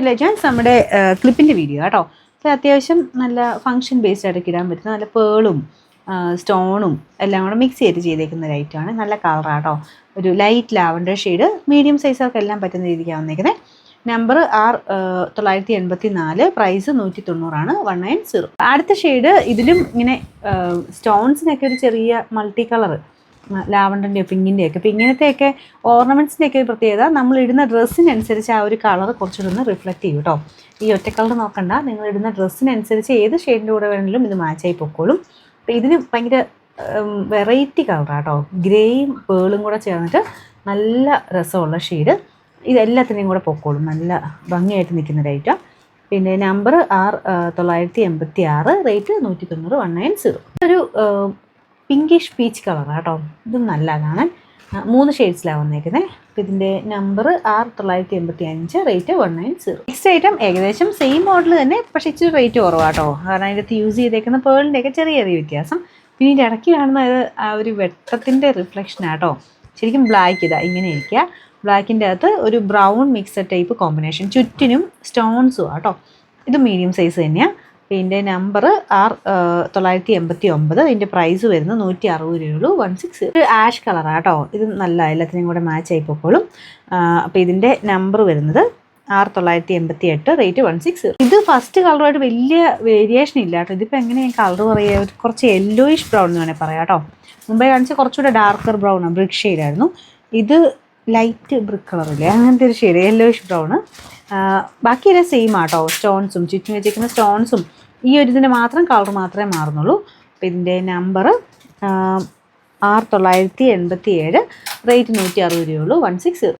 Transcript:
Legends നമ്മുടെ ക്ലിപ്പിൻ്റെ video കേട്ടോ. അപ്പോൾ അത്യാവശ്യം നല്ല ഫങ്ഷൻ ബേസ്ഡ് ആയിട്ട് ഇടാൻ പറ്റുന്ന നല്ല പേളും സ്റ്റോണും എല്ലാം കൂടെ മിക്സ് ചെയ്തേക്കുന്ന ഒരു ഐറ്റമാണ്. നല്ല കളറാട്ടോ. ഒരു ലൈറ്റ് ലാവൻഡർ ഷെയ്ഡ്, മീഡിയം സൈസുകൾക്കെല്ലാം പറ്റുന്ന രീതിക്കാണ് വന്നേക്കുന്നത്. Number R984, price 190, 190. അടുത്ത ഷെയ്ഡ് ഇതിലും ഇങ്ങനെ സ്റ്റോൺസിനൊക്കെ ഒരു ചെറിയ മൾട്ടി കളർ, ലാവണ്ടറിൻ്റെയോ പിങ്കിൻ്റെയൊക്കെ. അപ്പോൾ ഇങ്ങനത്തെയൊക്കെ ഓർണമെൻറ്റ്സിൻ്റെയൊക്കെ പ്രത്യേകത നമ്മൾ ഇടുന്ന ഡ്രസ്സിനനുസരിച്ച് ആ ഒരു കളർ കുറച്ചുകൂടെ റിഫ്ലക്റ്റ് ചെയ്യും കേട്ടോ. ഈ ഒറ്റ കളർ നോക്കണ്ട, നിങ്ങൾ ഇടുന്ന ഡ്രസ്സിനനുസരിച്ച് ഏത് ഷെയ്ഡിൻ്റെ കൂടെ വേണമെങ്കിലും ഇത് മാച്ചായി പൊക്കോളും. അപ്പോൾ ഇതിന് ഭയങ്കര വെറൈറ്റി കളറാട്ടോ. ഗ്രേയും പേളും കൂടെ ചേർന്നിട്ട് നല്ല രസമുള്ള ഷെയ്ഡ്. ഇതെല്ലാത്തിനെയും കൂടെ പൊക്കോളും, നല്ല ഭംഗിയായിട്ട് നിൽക്കുന്ന റേറ്റാ. പിന്നെ നമ്പർ R986, റേറ്റ് 190, 190. ഒരു പിങ്കിഷ് പീച്ച് കളറാണ് കേട്ടോ. ഇതും നല്ല കാണാൻ. 3 ഷെയ്ഡ്സിലാണ് വന്നേക്കുന്നത്. അപ്പോൾ ഇതിൻ്റെ number R985, rate 190. Next item ഏകദേശം സെയിം മോഡൽ തന്നെ, പക്ഷേ ഇച്ചിരി റേറ്റ് കുറവാട്ടോ. കാരണം അതിനകത്ത് യൂസ് ചെയ്തേക്കുന്ന പേളിൻ്റെയൊക്കെ ചെറിയ വ്യത്യാസം. പിന്നെ ഇതിൻ്റെ ഇടയ്ക്ക് കാണുന്നത് ആ ഒരു വെട്ടത്തിൻ്റെ റിഫ്ലക്ഷനാട്ടോ. ശരിക്കും ബ്ലാക്ക് ഇതാ ഇങ്ങനെ ഇരിക്കുക. ബ്ലാക്കിൻ്റെ അകത്ത് ഒരു ബ്രൗൺ മിക്സഡ് ടൈപ്പ് കോമ്പിനേഷൻ, ചുറ്റിനും സ്റ്റോൺസും കേട്ടോ. ഇത് മീഡിയം സൈസ് തന്നെയാണ്. പിന്നെ നമ്പർ R989, ഇതിൻ്റെ പ്രൈസ് വരുന്നത് 160 രൂപയുള്ളൂ, 160. ഒരു ആഷ് കളറാണ് കേട്ടോ. ഇത് നല്ല എല്ലാത്തിനെയും കൂടെ മാച്ച് ആയി പൊക്കോളും. അപ്പോൾ ഇതിൻ്റെ നമ്പർ വരുന്നത് R988, റേറ്റ് 160. ഇത് ഫസ്റ്റ് കളറുമായിട്ട് വലിയ വേരിയേഷൻ ഇല്ല കേട്ടോ. ഇതിപ്പോൾ എങ്ങനെയാണ് കളർ പറയുക, കുറച്ച് യെല്ലോയിഷ് ബ്രൗൺ എന്ന് വേണേൽ പറയാം കേട്ടോ. മുമ്പേ കാണിച്ച കുറച്ചുകൂടെ ഡാർക്കർ ബ്രൗൺ, ബ്രിക്ക് ഷെയ്ഡായിരുന്നു. ഇത് ലൈറ്റ് ബ്രിക്ക് കളറില്ലേ, അങ്ങനത്തെ ഒരു ഷെയ്ഡ്, യെല്ലോയിഷ് ബ്രൗണ്. ബാക്കിയെല്ലാം സെയിം ആട്ടോ. സ്റ്റോൺസും ചുറ്റും വെച്ചിരിക്കുന്ന സ്റ്റോൺസും ഈ ഒരു ഇതിൻ്റെ മാത്രം കളർ മാത്രമേ മാറുന്നുള്ളൂ. അപ്പോൾ ഇതിൻ്റെ നമ്പർ R987, റേറ്റ് 160 രൂപയുള്ളൂ, 160.